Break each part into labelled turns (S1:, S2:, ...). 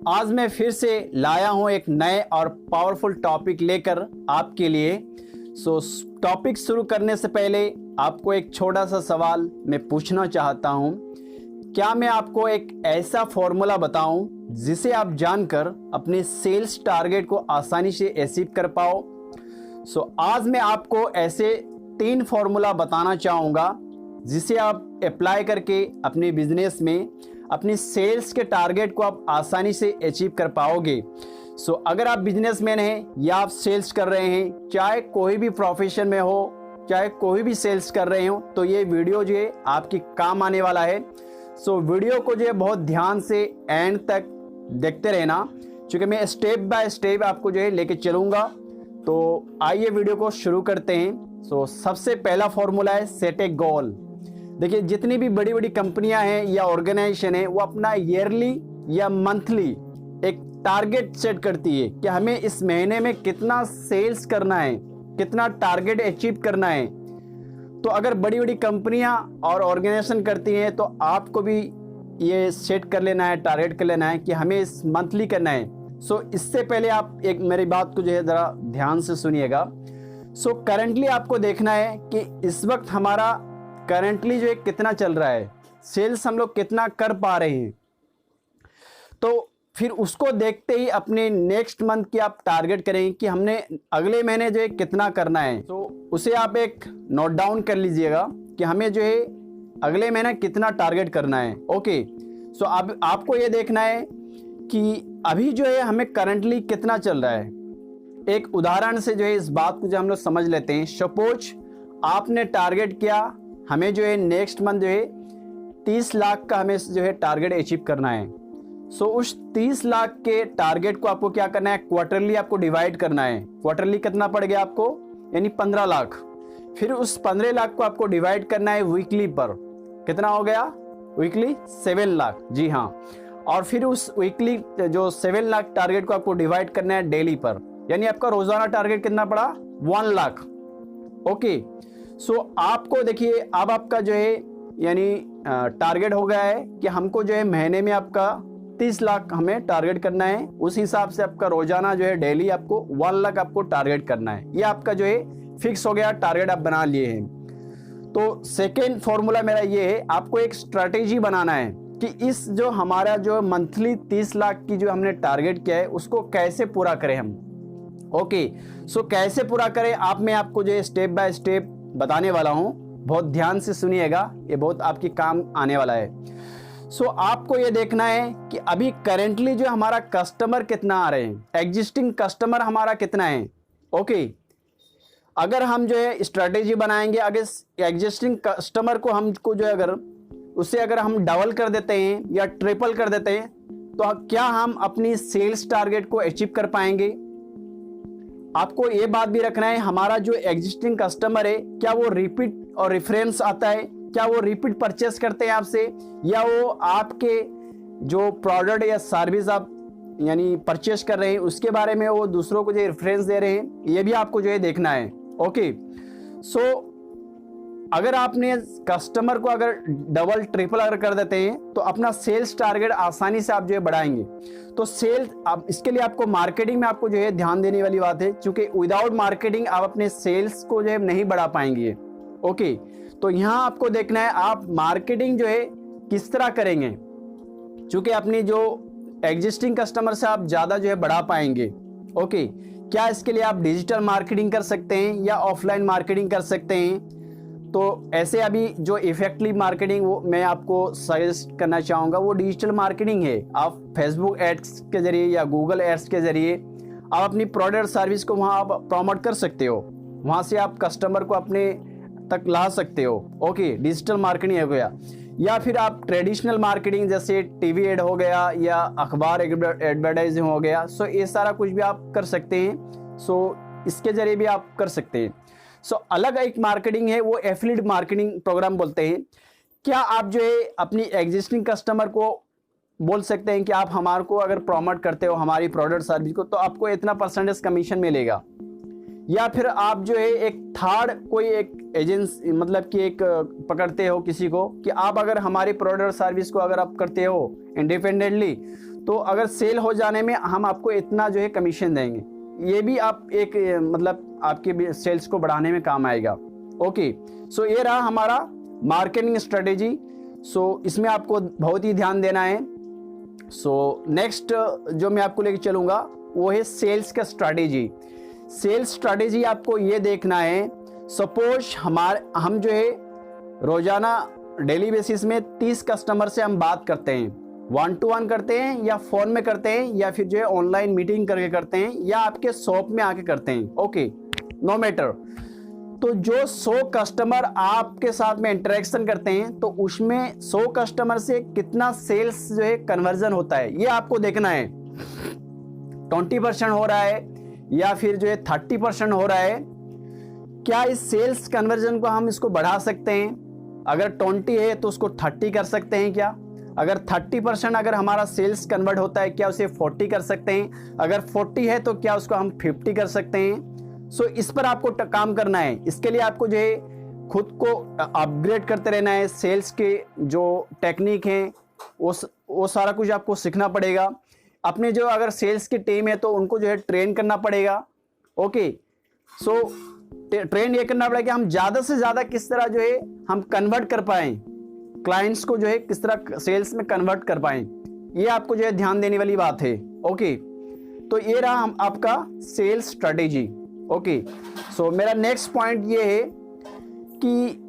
S1: आज मैं फिर से लाया हूं एक नए और पावरफुल टॉपिक लेकर आपके लिए। टॉपिक शुरू करने से पहले आपको एक छोटा सा सवाल मैं पूछना चाहता हूं। क्या मैं आपको एक ऐसा फॉर्मूला बताऊं जिसे आप जानकर अपने सेल्स टारगेट को आसानी से अचीव कर पाओ? आज मैं आपको ऐसे 3 फॉर्मूला बताना चाहूँगा जिसे आप अप्लाई करके अपने बिजनेस में अपनी सेल्स के टारगेट को आप आसानी से अचीव कर पाओगे। अगर आप बिजनेसमैन हैं या आप सेल्स कर रहे हैं, चाहे कोई भी प्रोफेशन में हो, चाहे कोई भी सेल्स कर रहे हो, तो ये वीडियो जो है आपकी काम आने वाला है। वीडियो को जो है बहुत ध्यान से एंड तक देखते रहना, क्योंकि मैं स्टेप बाय स्टेप आपको जो है लेके चलूँगा। तो आइए वीडियो को शुरू करते हैं। सबसे पहला फॉर्मूला है सेट ए गोल। देखिए, जितनी भी बड़ी बड़ी कंपनियां हैं या ऑर्गेनाइजेशन है, वो अपना ईयरली या मंथली एक टारगेट सेट करती है कि हमें इस महीने में कितना सेल्स करना है, कितना टारगेट अचीव करना है। तो अगर बड़ी बड़ी कंपनियां और ऑर्गेनाइजेशन करती हैं तो आपको भी ये सेट कर लेना है, टारगेट कर लेना है कि हमें इस मंथली करना है। इससे पहले आप एक मेरी बात को जो है ज़रा ध्यान से सुनिएगा। करंटली आपको देखना है कि इस वक्त हमारा करंटली जो है कितना चल रहा है, सेल्स हम लोग कितना कर पा रहे हैं। तो फिर उसको देखते ही अपने नेक्स्ट मंथ की आप टारगेट करेंगे कि हमने अगले महीने जो है कितना करना है। उसे आप एक नोट डाउन कर लीजिएगा कि हमें जो है अगले महीने कितना टारगेट करना है। ओके, अब आपको ये देखना है कि अभी जो है हमें करंटली कितना चल रहा है। एक उदाहरण से जो है इस बात को जो हम लोग समझ लेते हैं। सपोज आपने टारगेट किया, हमें जो है नेक्स्ट मंथ जो है 30 लाख का हमें जो है टारगेट अचीव करना है। उस 30 लाख के टारगेट को आपको क्या करना है, क्वार्टरली आपको डिवाइड करना है। क्वार्टरली कितना पड़ गया आपको, यानी 15 लाख। फिर उस 15 लाख को आपको डिवाइड करना है वीकली पर। कितना हो गया, वीकली 7 लाख। जी हाँ। और फिर उस वीकली जो 7 लाख टारगेट को आपको डिवाइड करना है डेली पर, यानी आपका रोजाना टारगेट कितना पड़ा, 1 लाख। ओके, आपको देखिए अब आपका जो है यानी टारगेट हो गया है कि हमको जो है महीने में आपका 30 लाख हमें टारगेट करना है। उस हिसाब से आपका रोजाना जो है डेली आपको 1 लाख आपको टारगेट करना है। ये आपका जो है फिक्स हो गया, टारगेट आप बना लिए हैं। तो सेकेंड फॉर्मूला मेरा ये है, आपको एक स्ट्रैटेजी बनाना है कि इस जो हमारा जो मंथली 30 लाख की जो हमने टारगेट किया है उसको कैसे पूरा करें हम। ओके, कैसे पूरा करें आप, मैं आपको जो है स्टेप बाय स्टेप बताने वाला हूं। बहुत ध्यान से सुनिएगा, ये बहुत आपकी काम आने वाला है। आपको ये देखना है कि अभी करेंटली जो हमारा कस्टमर कितना आ रहे हैं, एग्जिस्टिंग कस्टमर हमारा कितना है। ओके, अगर हम जो है स्ट्रेटेजी बनाएंगे, अगर एग्जिस्टिंग कस्टमर को हमको जो है अगर हम डबल कर देते हैं या ट्रिपल कर देते हैं तो क्या हम अपनी सेल्स टारगेट को अचीव कर पाएंगे। आपको ये बात भी रखना है, हमारा जो एग्जिस्टिंग कस्टमर है क्या वो रिपीट और रेफरेंस आता है, क्या वो रिपीट परचेस करते हैं आपसे, या वो आपके जो प्रोडक्ट या सर्विस आप यानी परचेस कर रहे हैं उसके बारे में वो दूसरों को जो रेफरेंस दे रहे हैं। ये भी आपको जो है देखना है। ओके, अगर आपने कस्टमर को अगर डबल ट्रिपल अगर कर देते हैं तो अपना सेल्स टारगेट आसानी से आप जो है बढ़ाएंगे। तो सेल्स, अब इसके लिए आपको मार्केटिंग में आपको जो है ध्यान देने वाली बात है, क्योंकि विदाउट मार्केटिंग आप अपने सेल्स को जो है नहीं बढ़ा पाएंगे। ओके, तो यहाँ आपको देखना है आप मार्केटिंग जो है किस तरह करेंगे, क्योंकि अपनी जो एग्जिस्टिंग कस्टमर से आप ज़्यादा जो है बढ़ा पाएंगे। ओके, क्या इसके लिए आप डिजिटल मार्केटिंग कर सकते हैं या ऑफलाइन मार्केटिंग कर सकते हैं। तो ऐसे अभी जो इफेक्टिव मार्केटिंग वो मैं आपको सजेस्ट करना चाहूँगा, वो डिजिटल मार्केटिंग है। आप फेसबुक एड्स के जरिए या गूगल एड्स के जरिए आप अपनी प्रोडक्ट सर्विस को वहाँ आप प्रमोट कर सकते हो, वहाँ से आप कस्टमर को अपने तक ला सकते हो। ओके, डिजिटल मार्केटिंग हो गया। या फिर आप ट्रेडिशनल मार्केटिंग जैसे टीवी एड हो गया या अखबार एडवर्टाइजिंग हो गया, ये सारा कुछ भी आप कर सकते हैं। इसके जरिए भी आप कर सकते हैं। अलग एक मार्केटिंग है, वो एफिलिएट मार्केटिंग प्रोग्राम बोलते हैं। क्या आप जो है अपनी एग्जिस्टिंग कस्टमर को बोल सकते हैं कि आप हमारे को अगर प्रमोट करते हो हमारी प्रोडक्ट सर्विस को तो आपको इतना परसेंटेज कमीशन मिलेगा। या फिर आप जो है एक थर्ड कोई एक एजेंसी मतलब कि एक पकड़ते हो किसी को कि आप अगर हमारी प्रोडक्ट सर्विस को अगर आप करते हो इंडिपेंडेंटली तो अगर सेल हो जाने में हम आपको इतना जो है कमीशन देंगे, ये भी आप एक मतलब आपके सेल्स को बढ़ाने में काम आएगा। ओके, सो ये रहा हमारा मार्केटिंग स्ट्रेटेजी। सो इसमें आपको बहुत ही ध्यान देना है। सो नेक्स्ट जो मैं आपको लेके चलूँगा वो है सेल्स का स्ट्रेटेजी। सेल्स स्ट्रेटेजी आपको ये देखना है, सपोज हम जो है रोजाना डेली बेसिस में 30 कस्टमर से हम बात करते हैं, 1 to 1 करते हैं या फ़ोन में करते हैं या फिर जो है ऑनलाइन मीटिंग करके करते हैं या आपके शॉप में आके करते हैं। Okay, no matter. तो जो 100 कस्टमर आपके साथ में इंटरेक्शन करते हैं तो उसमें 100 कस्टमर से कितना सेल्स जो है कन्वर्जन होता है, ये आपको देखना है। 20% हो रहा है या फिर जो है 30% हो रहा है, क्या इस सेल्स कन्वर्जन को हम इसको बढ़ा सकते हैं? अगर 20 है तो उसको 30 कर सकते हैं क्या? अगर 30% अगर हमारा सेल्स कन्वर्ट होता है, क्या उसे 40 कर सकते हैं? अगर 40 है तो क्या उसको हम 50 कर सकते हैं? सो इस पर आपको काम करना है। इसके लिए आपको जो है खुद को अपग्रेड करते रहना है। सेल्स के जो टेक्निक हैं वो सारा कुछ आपको सीखना पड़ेगा। अपने जो अगर सेल्स की टीम है तो उनको जो है ट्रेन करना पड़ेगा। ओके, सो ट्रेन ये करना पड़ेगा कि हम ज़्यादा से ज़्यादा किस तरह जो है हम कन्वर्ट कर पाएँ, क्लाइंट्स को जो है किस तरह सेल्स में कन्वर्ट कर पाएँ, ये आपको जो है ध्यान देने वाली बात है। ओके, तो ये रहा हम आपका सेल्स स्ट्रेटेजी। ओके, सो मेरा नेक्स्ट पॉइंट ये है कि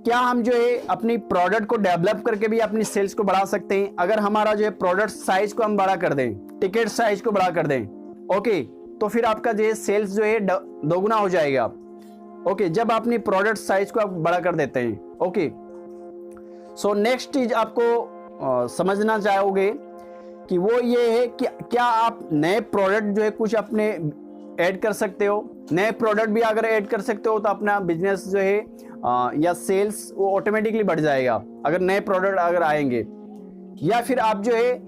S1: क्या हम जो है अपनी प्रोडक्ट को डेवलप करके भी अपनी सेल्स को बढ़ा सकते हैं। अगर हमारा जो है प्रोडक्ट साइज को हम बड़ा कर दें, टिकट साइज को बड़ा कर दें, ओके, तो फिर आपका जो है सेल्स जो है दोगुना हो जाएगा। ओके, जब अपनी प्रोडक्ट साइज को आप बड़ा कर देते हैं। ओके, सो नेक्स्ट चीज आपको समझना चाहोगे कि वो ये है कि क्या आप नए प्रोडक्ट जो है कुछ अपने ऐड कर सकते हो। नए प्रोडक्ट भी अगर ऐड कर सकते हो तो अपना बिजनेस जो है या सेल्स वो ऑटोमेटिकली बढ़ जाएगा अगर नए प्रोडक्ट अगर आएंगे। या फिर आप जो है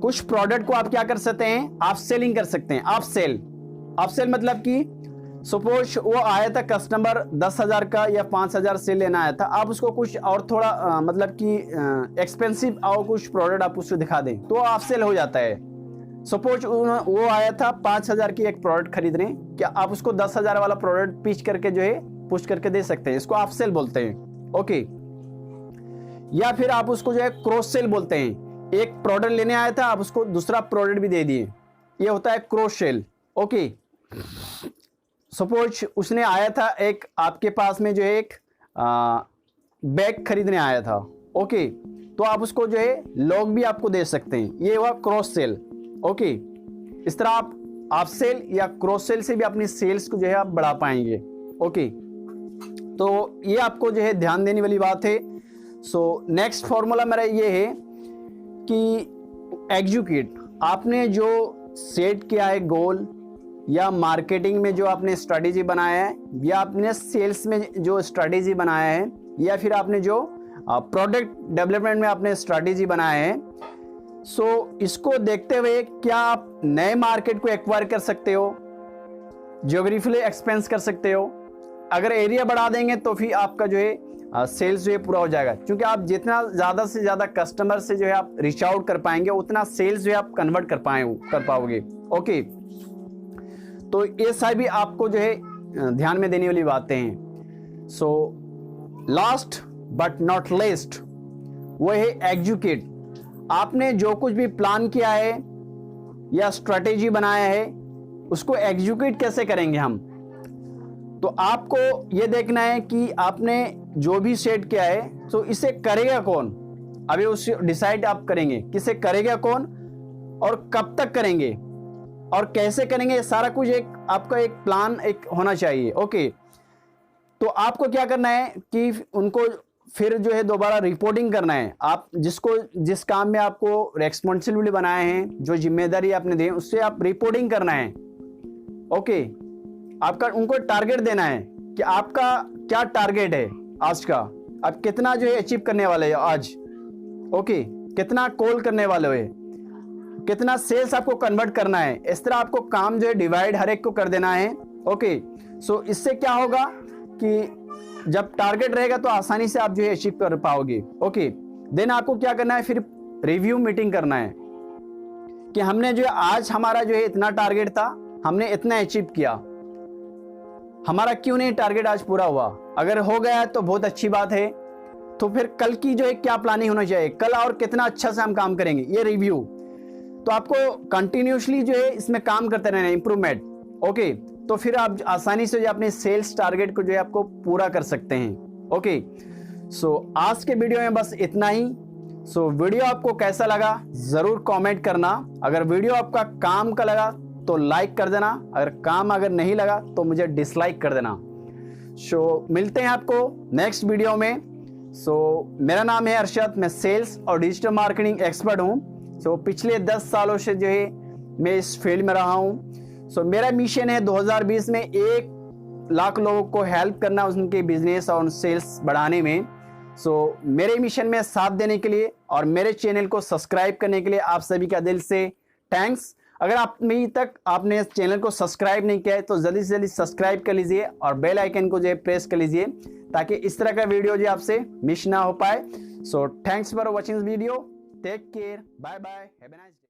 S1: कुछ प्रोडक्ट को आप क्या कर सकते हैं, आप सेलिंग कर सकते हैं। आप सेल मतलब कि सपोज वो आया था कस्टमर 10,000 का या 5,000 से लेना आया था, आप उसको कुछ और थोड़ा मतलब कि एक्सपेंसिव और कुछ प्रोडक्ट आप उसको दिखा दें तो आप सेल हो जाता है। सपोज वो आया था 5,000 की एक प्रोडक्ट खरीदने, क्या आप उसको 10,000 वाला प्रोडक्ट पिच करके जो है पुश करके दे सकते हैं, इसको आप सेल बोलते हैं। ओके, या फिर आप उसको जो है क्रॉस सेल बोलते हैं। एक प्रोडक्ट लेने आया था, आप उसको दूसरा प्रोडक्ट भी दे दिए, ये होता है क्रॉस सेल। ओके, सपोज उसने आया था एक आपके पास में जो है एक बैग खरीदने आया था। ओके, तो आप उसको जो है लॉग भी आपको दे सकते हैं, ये हुआ क्रॉस सेल। ओके, इस तरह आप सेल या क्रॉस सेल से भी अपनी सेल्स को जो है आप बढ़ा पाएंगे। ओके, तो ये आपको जो है ध्यान देने वाली बात है। सो नेक्स्ट फॉर्मूला मेरा ये है कि एग्जीक्यूट, आपने जो सेट किया है गोल या मार्केटिंग में जो आपने स्ट्रेटेजी बनाया है या आपने सेल्स में जो स्ट्रेटेजी बनाया है या फिर आपने जो प्रोडक्ट डेवलपमेंट में आपने स्ट्रेटेजी बनाया है, सो इसको देखते हुए क्या आप नए मार्केट को एक्वायर कर सकते हो, ज्योग्राफिकली एक्सपेंस कर सकते हो। अगर एरिया बढ़ा देंगे तो फिर आपका जो है सेल्स जो है पूरा हो जाएगा, क्योंकि आप जितना ज़्यादा से ज़्यादा कस्टमर से जो है आप रीच आउट कर पाएंगे उतना सेल्स जो है आप कन्वर्ट कर पाओगे। ओके, तो ये सारी भी आपको जो है ध्यान में देने वाली बातें हैं। So last but not least वो है एग्जीक्यूट। आपने जो कुछ भी प्लान किया है या स्ट्रेटेजी बनाया है उसको एग्जीक्यूट कैसे करेंगे हम, तो आपको ये देखना है कि आपने जो भी सेट किया है तो इसे करेगा कौन। अभी उसे डिसाइड आप करेंगे किसे करेगा कौन और कब तक करेंगे और कैसे करेंगे, सारा कुछ एक आपका एक प्लान एक होना चाहिए। ओके, तो आपको क्या करना है कि उनको फिर जो है दोबारा रिपोर्टिंग करना है। आप जिस काम में आपको रेस्पॉन्सिबिलिटी बनाए हैं, जो जिम्मेदारी आपने दी उससे आप रिपोर्टिंग करना है। ओके, आपका उनको टारगेट देना है कि आपका क्या टारगेट है आज का, आप कितना जो है अचीव करने वाले हो आज। ओके, कितना कॉल करने वाले हो, कितना सेल्स आपको कन्वर्ट करना है। इस तरह आपको काम जो है डिवाइड हर एक को कर देना है। ओके, सो इससे क्या होगा कि जब टारगेट रहेगा तो आसानी से आप जो है अचीव कर पाओगे। ओके, देन आपको क्या करना है, फिर रिव्यू मीटिंग करना है। कि हमने जो है आज हमारा जो है इतना टारगेट था, हमने इतना अचीव किया, हमारा क्यों नहीं टारगेट आज पूरा हुआ। अगर हो गया तो बहुत अच्छी बात है, तो फिर कल की जो है क्या प्लानिंग होना चाहिए, कल और कितना अच्छा से हम काम करेंगे, ये रिव्यू। तो आपको कंटिन्यूसली जो है इसमें काम करते रहना, इंप्रूवमेंट। ओके, तो फिर आप आसानी से जो अपने सेल्स टारगेट को जो है आपको पूरा कर सकते हैं। ओके, सो आज के वीडियो में बस इतना ही। सो वीडियो आपको कैसा लगा जरूर कमेंट करना। अगर वीडियो आपका काम का लगा तो लाइक कर देना, अगर नहीं लगा तो मुझे डिसलाइक कर देना। सो मिलते हैं आपको नेक्स्ट वीडियो में। मेरा नाम है अर्शद, मैं सेल्स और डिजिटल मार्केटिंग एक्सपर्ट हूँ। पिछले 10 सालों से जो है मैं इस फील्ड में रहा हूँ। मेरा मिशन है 2020 में 1 लाख लोगों को हेल्प करना उनके बिजनेस और सेल्स बढ़ाने में। मेरे मिशन में साथ देने के लिए और मेरे चैनल को सब्सक्राइब करने के लिए आप सभी का दिल से थैंक्स। अगर अभी तक आपने इस चैनल को सब्सक्राइब नहीं किया है तो जल्दी से जल्दी सब्सक्राइब कर लीजिए और बेल आइकन को जो है प्रेस कर लीजिए, ताकि इस तरह का वीडियो जो आपसे मिस ना हो पाए। Thanks for watching this video, take care, bye bye, have a nice day.